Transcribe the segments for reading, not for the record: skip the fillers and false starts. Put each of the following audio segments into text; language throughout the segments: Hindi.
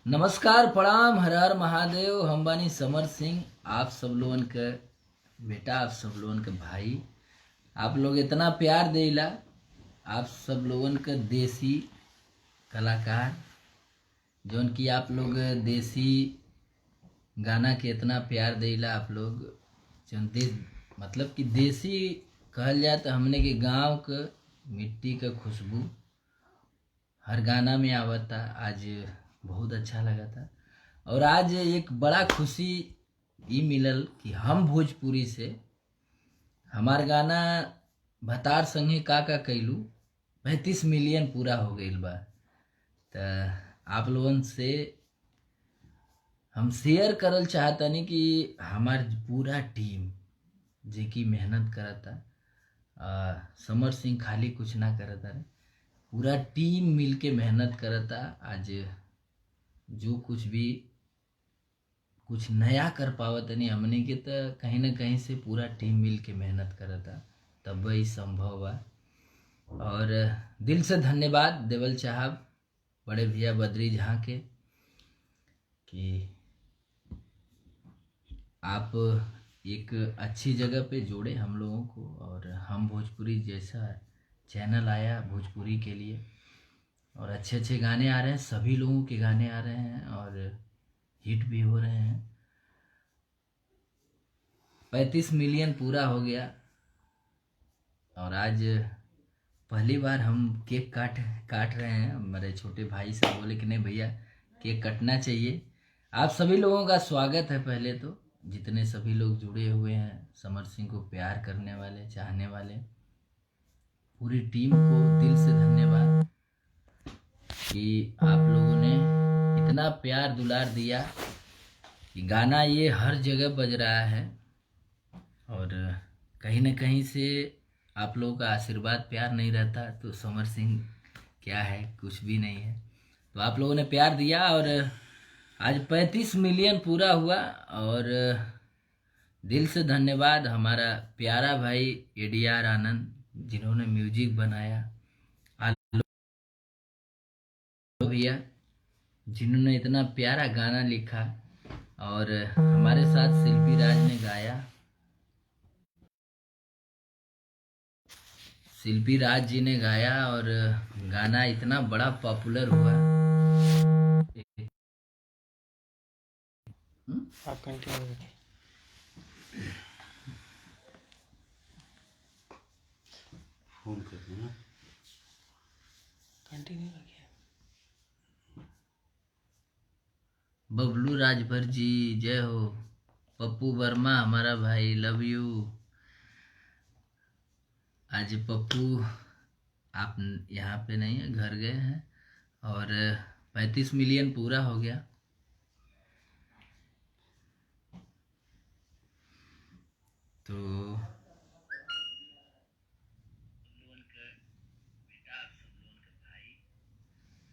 नमस्कार प्रणाम हर हर महादेव। हम बानी समर सिंह। आप सब लोगन के बेटा, आप सब लोगन के भाई, आप लोग इतना प्यार देला। आप सब लोगन के देसी कलाकार जौन कि आप लोग देसी गाना के इतना प्यार देला। आप लोग जौन मतलब कि देसी कहल जाए तो हमने के गांव के मिट्टी का खुशबू हर गाना में आवता। आज बहुत अच्छा लगा था। और आज एक बड़ा खुशी ई मिलल कि हम भोजपुरी से हमार गाना भतार संगे का कैलू 35 मिलियन पूरा हो गईल बा। तो आप लोगन से हम शेयर करल चाहतनी कि हमार पूरा टीम जे की मेहनत करता। समर सिंह खाली कुछ ना करता रे, पूरा टीम मिलके मेहनत करता। आज जो कुछ नया कर पावत नहीं हमने के, तो कहीं ना कहीं से पूरा टीम मिल के मेहनत करता तब ही संभव बा। और दिल से धन्यवाद देवल चाहब बड़े भैया बद्री झा के कि आप एक अच्छी जगह पे जोड़े हम लोगों को। और हम भोजपुरी जैसा चैनल आया भोजपुरी के लिए, और अच्छे अच्छे गाने आ रहे हैं, सभी लोगों के गाने आ रहे हैं और हिट भी हो रहे हैं। 35 मिलियन पूरा हो गया। और आज पहली बार हम केक काट रहे हैं। मेरे छोटे भाई से बोले कि नहीं भैया केक कटना चाहिए। आप सभी लोगों का स्वागत है। पहले तो जितने सभी लोग जुड़े हुए हैं, समर सिंह को प्यार करने वाले, चाहने वाले, पूरी टीम को दिल से धन्यवाद कि आप लोगों ने इतना प्यार दुलार दिया कि गाना ये हर जगह बज रहा है। और कहीं न कहीं से आप लोगों का आशीर्वाद प्यार नहीं रहता तो समर सिंह क्या है, कुछ भी नहीं है। तो आप लोगों ने प्यार दिया और आज 35 मिलियन पूरा हुआ। और दिल से धन्यवाद हमारा प्यारा भाई एडीआर आनंद जिन्होंने म्यूजिक बनाया, भैया जिन्होंने इतना प्यारा गाना लिखा, और हमारे साथ शिल्पी राज ने गाया। शिल्पी राज जी ने गाया और गाना इतना बड़ा पॉपुलर हुआ। आप कंटिन्यू फोन कर देना, कंटिन्यू रखिए। बबलू राजभर जी जय हो। पप्पू वर्मा हमारा भाई लव यू। आज पप्पू आप यहाँ पे नहीं है, घर गए हैं। और 35 मिलियन पूरा हो गया। तो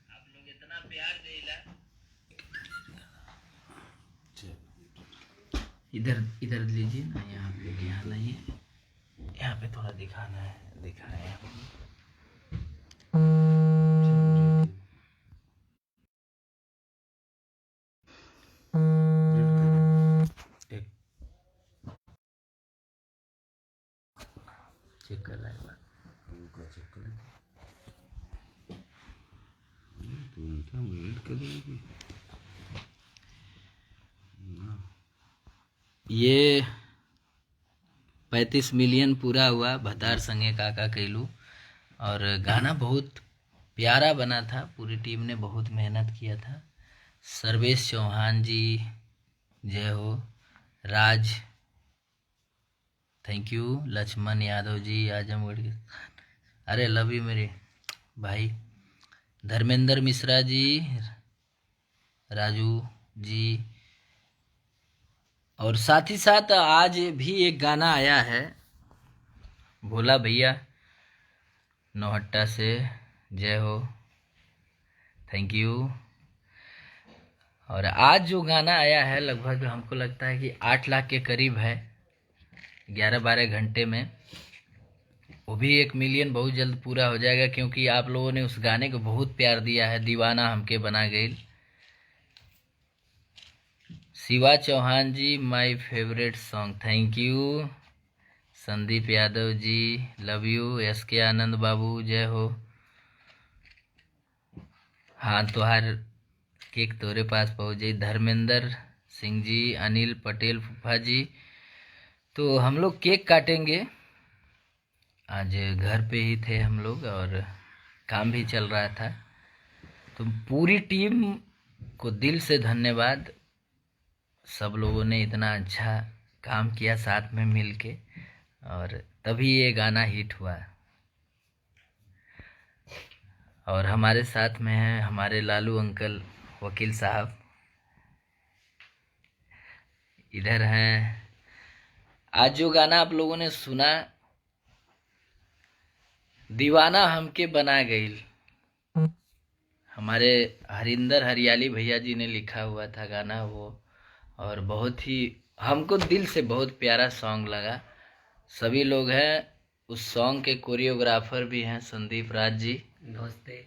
आप लोग इतना प्यार देला। इधर इधर लीजिए ना, यहाँ पे यहाँ लाइए, यहाँ पे थोड़ा दिखाना है, दिखाएं आप। चेक कर रहा है बात। चेक करें तो वेट करेंगे। ये 35 मिलियन पूरा हुआ भतार संगे काका कैलू। और गाना बहुत प्यारा बना था, पूरी टीम ने बहुत मेहनत किया था। सर्वेश चौहान जी जय हो। राज थैंक यू। लक्ष्मण यादव जी आजमगढ़ के, अरे लव यू मेरे भाई। धर्मेंद्र मिश्रा जी, राजू जी। और साथ ही साथ आज भी एक गाना आया है भोला भैया नौहट्टा से जय हो, थैंक यू। और आज जो गाना आया है लगभग हमको लगता है कि 8 लाख के करीब है, 11-12 घंटे में। वो भी 1 मिलियन बहुत जल्द पूरा हो जाएगा, क्योंकि आप लोगों ने उस गाने को बहुत प्यार दिया है। दीवाना हमके बना गई Shiva Chauhan ji my favourite song, thank you. Sandeep Yadav ji love you. S K Anand बाबू जय हो। हाँ तुहार केक तोरे पास पहुँच जाई। धर्मेंद्र सिंह जी, अनिल पटेल फूफा जी। तो हम लोग केक काटेंगे, आज घर पे ही थे हम लोग और काम भी चल रहा था। तो पूरी टीम को दिल से धन्यवाद, सब लोगों ने इतना अच्छा काम किया साथ में मिलके और तभी ये गाना हिट हुआ। और हमारे साथ में हैं हमारे लालू अंकल वकील साहब, इधर हैं। आज जो गाना आप लोगों ने सुना, दीवाना हमके बना गईल, हमारे हरिंदर हरियाली भैया जी ने लिखा हुआ था गाना वो, और बहुत ही हमको दिल से बहुत प्यारा सॉन्ग लगा। सभी लोग हैं, उस सॉन्ग के कोरियोग्राफर भी हैं संदीप राज जी, नमस्ते।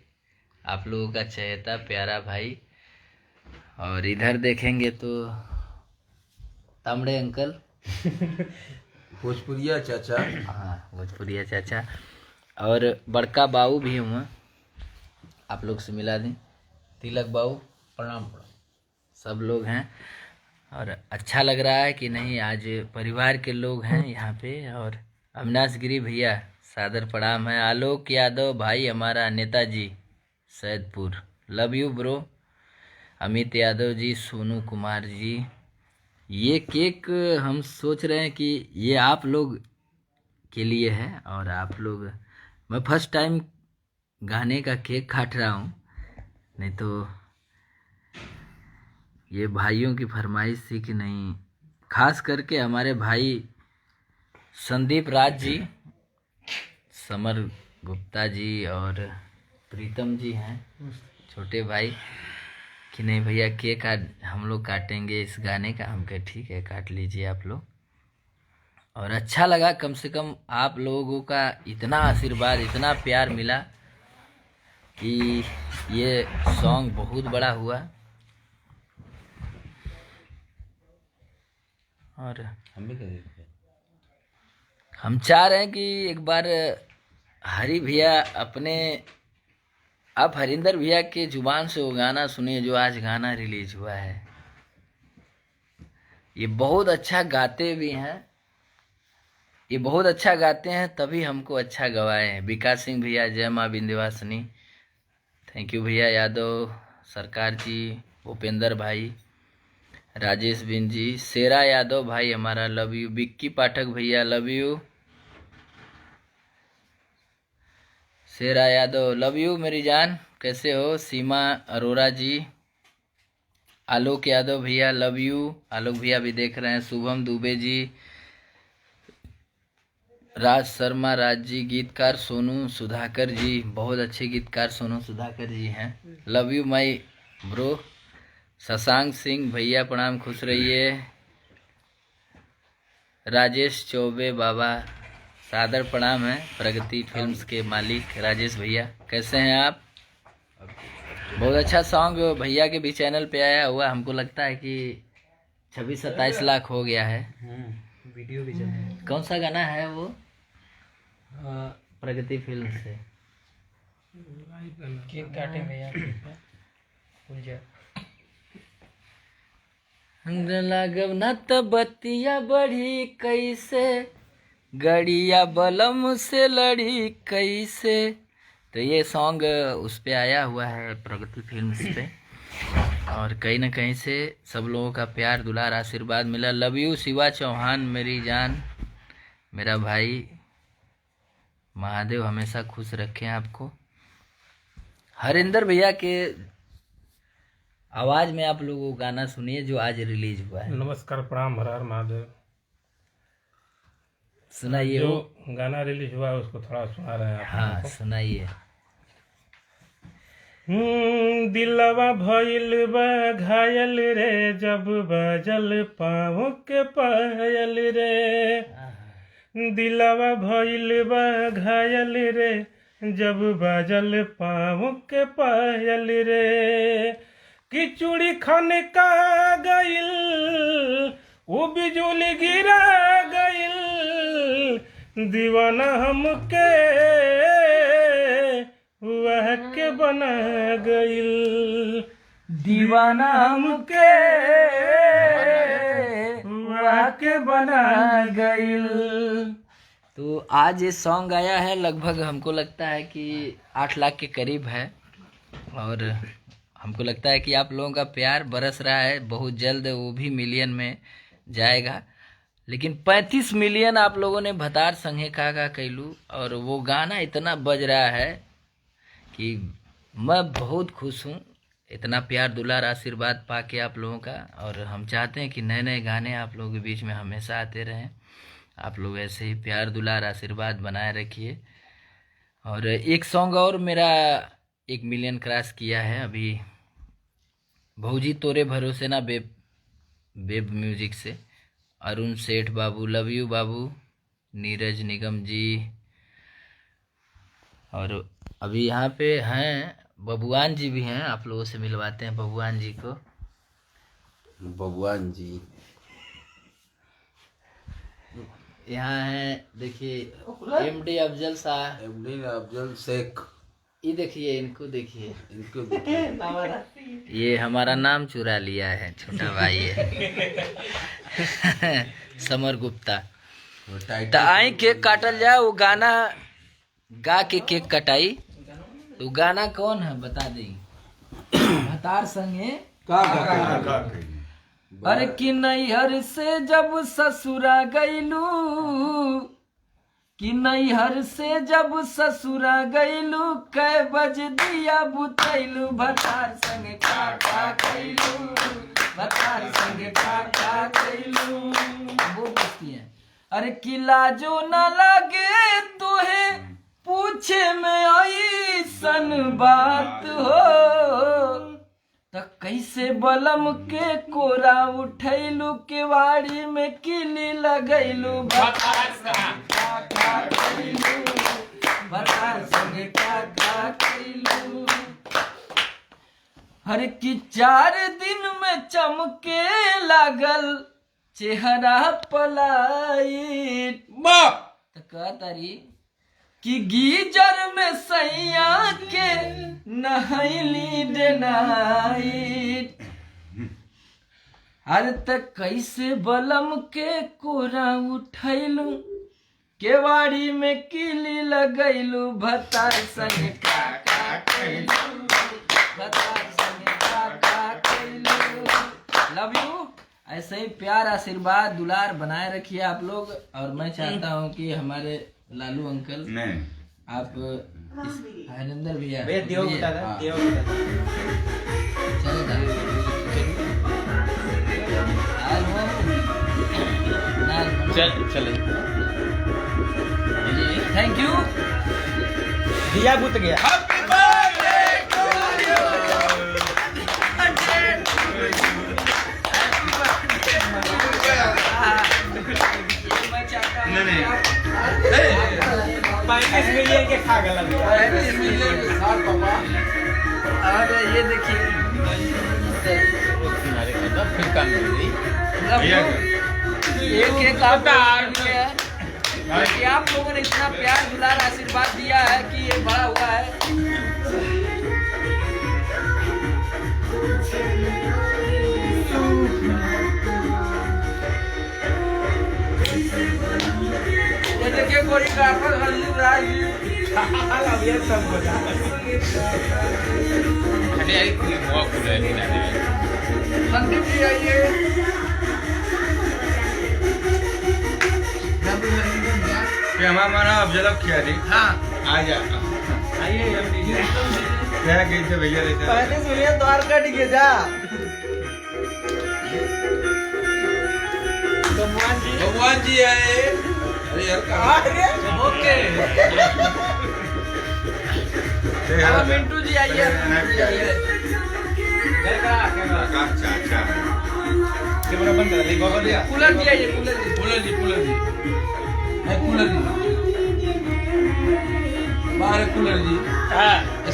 आप लोगों का चहेता प्यारा भाई। और इधर देखेंगे तो तामड़े अंकल भोजपुरिया चाचा। हाँ भोजपुरिया चाचा, और बड़का बाबू भी हुआ, आप लोग से मिला दें, तिलक बाबू प्रणाम प्रणाम, सब लोग हैं। और अच्छा लग रहा है कि नहीं, आज परिवार के लोग हैं यहाँ पे। और अविनाश गिरी भैया सादर प्रणाम है। आलोक यादव भाई हमारा नेताजी Saidpur, love you bro. Amit Yadav ji, Sonu Kumar ji, ये केक हम सोच रहे हैं कि ये आप लोग के लिए है। और आप लोग, मैं फर्स्ट टाइम गाने का केक काट रहा हूँ, नहीं तो ये भाइयों की फरमाइश थी कि नहीं, खास करके हमारे भाई संदीप राज जी, समर गुप्ता जी और प्रीतम जी हैं छोटे भाई, कि नहीं भैया केक हम लोग काटेंगे इस गाने का। हम कहे ठीक है काट लीजिए आप लोग। और अच्छा लगा, कम से कम आप लोगों का इतना आशीर्वाद, इतना प्यार मिला कि ये सॉन्ग बहुत बड़ा हुआ। और हम चाह रहे हैं कि एक बार हरी भैया अपने, आप हरिंदर भैया के जुबान से वो गाना सुनिए जो आज गाना रिलीज हुआ है। ये बहुत अच्छा गाते भी हैं, ये बहुत अच्छा गाते हैं, तभी हमको अच्छा गवाए हैं। विकास सिंह भैया जय माँ विंध्यवासिनी, थैंक यू भैया। यादव सरकार जी, भूपेंद्र भाई, राजेश बिन जी, शेरा यादव भाई हमारा लव यू। विक्की पाठक भैया love you. Shera Yadav love you मेरी जान, कैसे हो। सीमा अरोरा जी, आलोक यादव भैया लव यू। आलोक भैया भी देख रहे हैं। शुभम दुबे जी, राज शर्मा राज जी, गीतकार सोनू सुधाकर जी, बहुत अच्छे गीतकार सोनू सुधाकर जी हैं, love you my bro. Shashank Singh भैया प्रणाम, खुश रहिए। राजेश चौबे बाबा सादर प्रणाम है। प्रगति फिल्म्स के मालिक राजेश भैया, कैसे हैं आप। बहुत अच्छा सॉन्ग भैया के भी चैनल पे आया हुआ, हमको लगता है कि 26-27 लाख हो गया है। वीडियो भी चल रहा है। कौन सा गाना है वो, प्रगति फिल्म से। केक काटे भैया, भूल जा। लागब न त बतिया बढ़ी कैसे, गड़िया बलम से लड़ी कैसे। तो ये सॉन्ग उस पे आया हुआ है प्रगति फिल्म्स पे, और कहीं ना कहीं से सब लोगों का प्यार दुलार आशीर्वाद मिला। लव यू शिवा चौहान मेरी जान, मेरा भाई, महादेव हमेशा खुश रखें आपको। हरिंदर भैया के आवाज में आप लोगों को गाना सुनिए जो आज रिलीज हुआ है। नमस्कार प्रणाम, हर हर महादेव। सुनाइए जो वो गाना रिलीज हुआ है उसको थोड़ा सुना रहे हैं आप। हाँ सुनाइए। दिलवा भइल बा घायल रे, जब बजल पाँव के पायल रे। दिलवा भइल बा घायल रे, जब बजल पाँव के पायल रे। कि चूड़ी खन का गइल वो बिजुली गिरा गइल दीवाना हमके वह के बना गइल दीवाना हमके वह के बना गइल। तो आज ये सॉन्ग आया है, लगभग हमको लगता है कि 8 लाख के करीब है और हमको लगता है कि आप लोगों का प्यार बरस रहा है। बहुत जल्द वो भी मिलियन में जाएगा। लेकिन 35 मिलियन आप लोगों ने भतार संगे का कैलू और वो गाना इतना बज रहा है कि मैं बहुत खुश हूँ। इतना प्यार दुलार आशीर्वाद पाके आप लोगों का, और हम चाहते हैं कि नए नए गाने आप लोगों के बीच में हमेशा आते रहें। आप लोग ऐसे ही प्यार दुलार आशीर्वाद बनाए रखिए। और एक सॉन्ग और मेरा 1 मिलियन क्रॉस किया है अभी, भौजी तोरे भरोसे ना बेब म्यूजिक से, अरुण सेठ बाबू, लव यू बाबू, नीरज निगम जी। और अभी यहाँ पे हैं बबुआन जी भी हैं, आप लोगों से मिलवाते हैं बबुआन जी को। भगवान जी यहाँ है देखिए एमडी अफजल साहब, एमडी अफजल शेख, ये देखिए इनको देखिए, इनको ये हमारा नाम चुरा लिया है, छोटा भाई है समर गुप्ता। तो आई केक काटल जाए, वो गाना गा के केक कटाई। तो गाना कौन है बता दें, भतार संगे अरे कि नैहर से जब ससुरा गईलू, कि नैहर से जब ससुरा गईलू, कै बज दिया बुतैलू, भतार संगे का कैलू, भतार संगे का कैलू। वो बचती है। अरे कि लाजो न लगे तोहे पूछे में आई सन बात हो, त कैसे बलम के कोरा उठैलू, केवाड़ी में किली लगैलू, भतार संगे का कैलू। हर की 4 दिन में चमके लागल चेहरा पलाइत, त कहतारी कि गीजर में सैया के नहैली डेनाइट। अरे त कैसे बलम के कोरा उठैलू, केवाड़ी में किली लगैलू, भतार संगे का कैलू, भतार संगे का कैलू। Love you. ऐसे ही प्यार आशीर्वाद दुलार बनाए रखिए आप लोग। और मैं चाहता हूँ कि हमारे लालू अंकल नहीं आप हरिंदर भैया चले थैंक यू। दिया बुत गया। नहीं 35 मिलियन के खा गया। और ये देखिए एक आप लोगों ने इतना प्यार दुलार आशीर्वाद दिया है कि ये बड़ा हुआ है। ये देखिए कोरियोग्राफर हल्लू राज संदीप जी आइए। हमारा अफजल किया थी। हाँ आ जा आइए क्या कहते भैया रहते 35 मिलियन द्वारका टिके जा। भगवान जी आए। अरे यार ओके हाँ मिंटू जी आइए। अच्छा कैमरा बंद कर दे। बाबा दिया कूलर जी आइए। कूलर जी बाहर कूलर जी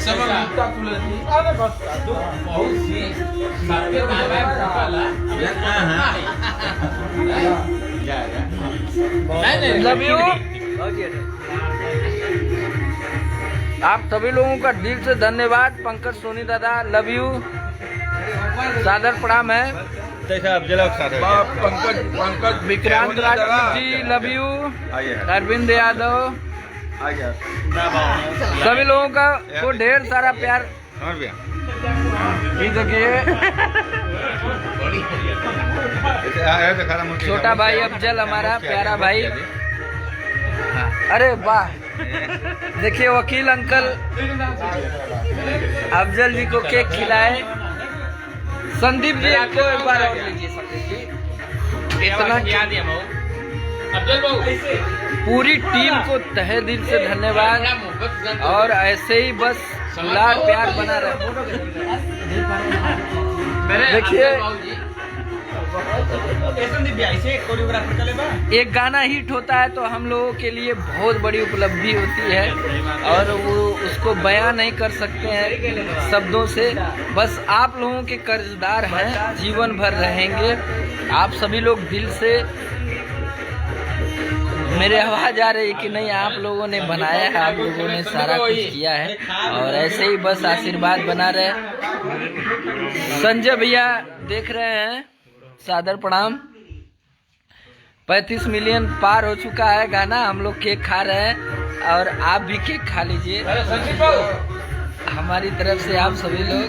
समय मुक्ता खुले थी बहुत सी सबके बाबा भूखला नहीं लव यू। आप सभी लोगों का दिल से धन्यवाद। पंकज सोनी दादा लव यू, सादर प्रणाम है। पंकज पंकज विक्रांत राजपूत जी लव यू, अरविंद यादव, सभी लोगों का को ढेर सारा प्यार। ये देखिए छोटा भाई अफजल हमारा प्यारा भाई। अरे वाह, देखिए वकील अंकल अफजल जी को केक खिलाए। संदीप जी आपको एक बार और लीजिए। संदीप जी इतना पूरी टीम को तहे दिल से धन्यवाद, और ऐसे ही बस दुलार प्यार बना रहे। देखिए एक गाना हिट होता है तो हम लोगों के लिए बहुत बड़ी उपलब्धि होती है, और वो उसको बयां नहीं कर सकते हैं शब्दों से। बस आप लोगों के कर्जदार हैं, जीवन भर रहेंगे। आप सभी लोग दिल से, मेरे आवाज आ रही कि नहीं, आप लोगों ने बनाया है, आप लोगों ने सारा कुछ किया है, और ऐसे ही बस आशीर्वाद बना रहे। संजय भैया देख रहे हैं, सादर प्रणाम। 35 मिलियन पार हो चुका है गाना, हम लोग केक खा रहे हैं, और आप भी केक खा लीजिए हमारी तरफ से। आप सभी लोग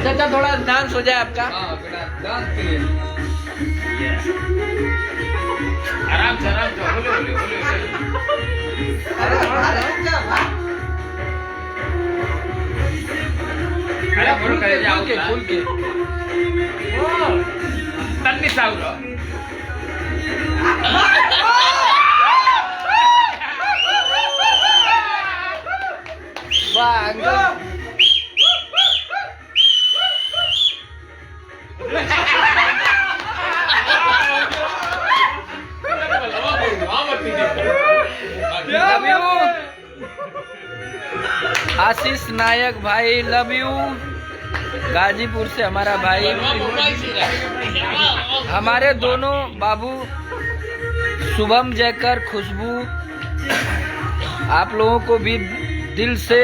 चाचा थोड़ा डांस हो जाए आपका। आराम से खुल के तन्नी साउरो वाह अंकल। लव यू आशीष नायक भाई लव यू। गाजीपुर से हमारा भाई, हमारे दोनों बाबू शुभम जयकर खुशबू, आप लोगों को भी दिल से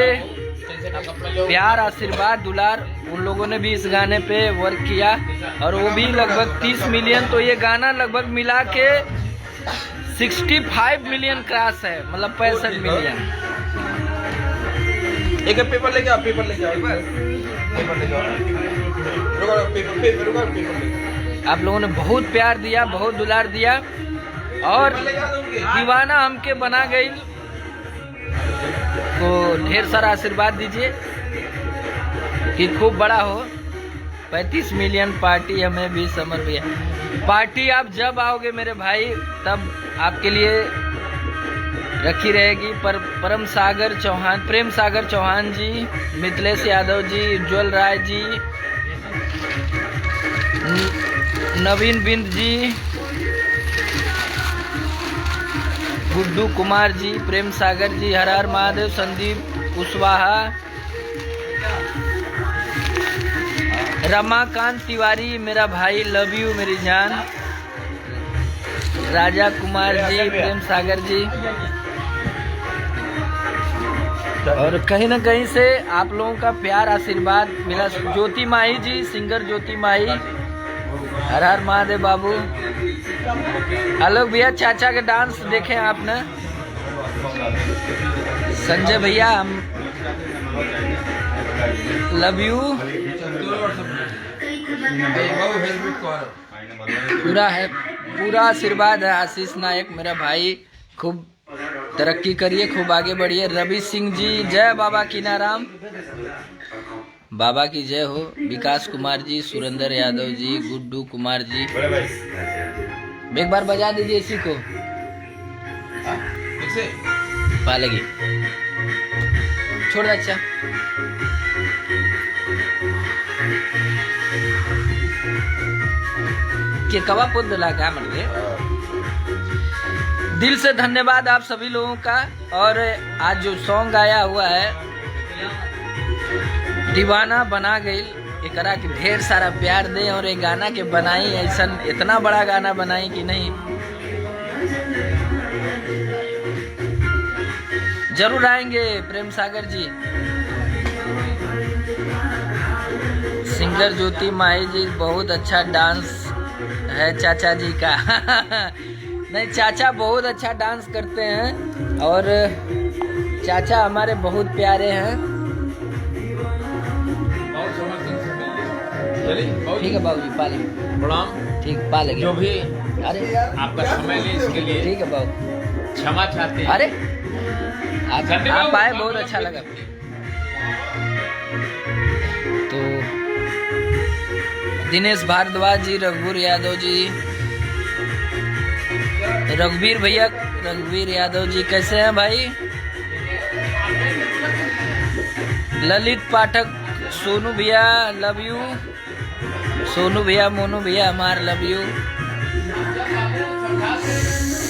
प्यार आशीर्वाद दुलार। उन लोगों ने भी इस गाने पे वर्क किया, और वो भी लगभग 30 मिलियन। तो ये गाना लगभग मिला के 65 मिलियन क्रॉस है, मतलब 65 मिलियन। एक पेपर लेके आओ, पेपर लेके आओ, पेपर लेके आओ, पेपर आप लोगों ने बहुत प्यार दिया, बहुत दुलार दिया, और दीवाना हमके बना गई। तो ढेर सारा आशीर्वाद दीजिए कि खूब बड़ा हो। 35 मिलियन पार्टी हमें भी समर भैया। पार्टी आप जब आओगे मेरे भाई, तब आपके लिए रखी रहेगी। पर प्रेम सागर चौहान जी, मिथिलेश यादव जी, उज्ज्वल राय जी, नवीन बिंद जी, गुड्डू कुमार जी, प्रेम सागर जी, हर हर महादेव, संदीप कुशवाहा, रमाकांत तिवारी मेरा भाई लव यू मेरी जान, राजा कुमार जी, प्रेम सागर जी, और कहीं ना कहीं से आप लोगों का प्यार आशीर्वाद मिला। ज्योति माही जी, सिंगर ज्योति माही, हर हर महादेव बाबू। आलोक भैया चाचा के डांस देखे आपने। संजय भैया हम लव यू। पूरा आशीर्वाद है। आशीष नायक मेरा भाई, खूब तरक्की करिए, खूब आगे बढ़िए। रवि सिंह जी, जय बाबा कीनाराम, बाबा की जय हो। विकास कुमार जी, सुरेंद्र यादव जी, गुड्डू कुमार जी, एक बार बजा दीजिए इसी को। पालेगी छोड़ दे। अच्छा के कवा पुद ला का मन रे दिल से धन्यवाद आप सभी लोगों का। और आज जो सॉन्ग आया हुआ है दीवाना बना गई, एकरा के ढेर सारा प्यार दे। और ये गाना के बनाई ऐसा इतना बड़ा गाना बनाई कि नहीं, जरूर आएंगे प्रेम सागर जी। सिंगर ज्योति माही जी, बहुत अच्छा डांस है चाचा जी का। नहीं, चाचा बहुत अच्छा डांस करते हैं और चाचा हमारे बहुत प्यारे हैं। बहुत समझ से मिलिए। चलिए ठीक है बाबूजी, पाले प्रणाम। ठीक पालेंगे। जो भी अरे आपका समय ले इसके लिए ठीक है बाबू, क्षमा चाहते हैं। अरे धन्यवाद। आप आए, बहुत अच्छा लगा। तो दिनेश भारद्वाज जी, रघुवीर यादव जी, रघुवीर भैया, रघुवीर यादव जी कैसे हैं भाई? ललित पाठक, सोनू भैया लव यू, सोनू भैया, मोनू भैया हमार लव यू।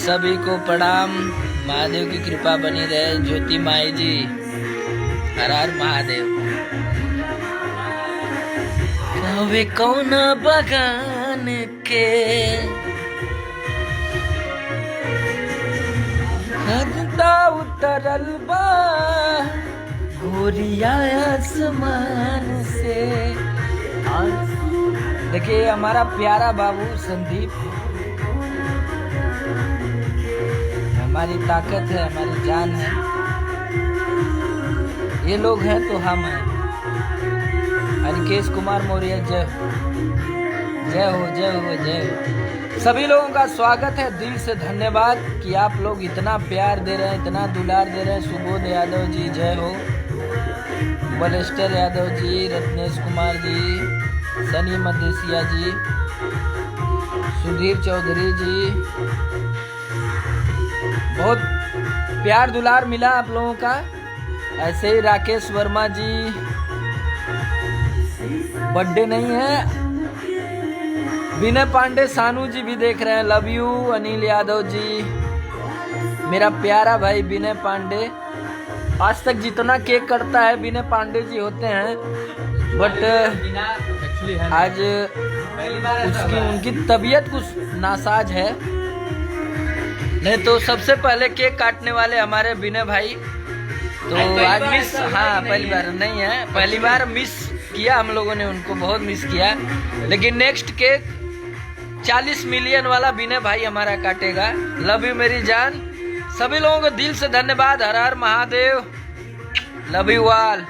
सभी को प्रणाम, महादेव की कृपा बनी रहे। ज्योति माई जी, हर हर महादेव। वे कौन बगान के खगता उतरल बा गोरिया आसमान से। देखिए हमारा प्यारा बाबू संदीप हमारी ताकत है, हमारी जान है। ये लोग हैं तो हम हैं। अनिकेश कुमार मौर्य, जय जय हो, जय हो, जय हो। सभी लोगों का स्वागत है, दिल से धन्यवाद कि आप लोग इतना प्यार दे रहे हैं, इतना दुलार दे रहे हैं। सुबोध यादव जी जय हो, बलेस्टर यादव जी, रत्नेश कुमार जी, सनी मदेसिया जी, सुधीर चौधरी जी, बहुत प्यार दुलार मिला आप लोगों का। ऐसे ही राकेश वर्मा जी, बर्थडे नहीं है। विनय पांडे, सानू जी भी देख रहे हैं, लव यू। अनिल यादव जी, मेरा प्यारा भाई विनय पांडे, आज तक जितना केक करता है विनय पांडे जी होते हैं, बट आज उनकी तबीयत कुछ नासाज है। नहीं तो सबसे पहले केक काटने वाले हमारे विनय भाई। तो आज मिस, हाँ पहली बार नहीं है, पहली बार मिस किया हम लोगों ने, उनको बहुत मिस किया। लेकिन नेक्स्ट केक 40 मिलियन वाला विनय भाई हमारा काटेगा। लव यू मेरी जान। सभी लोगों को दिल से धन्यवाद। हर हर महादेव, लव यू ऑल।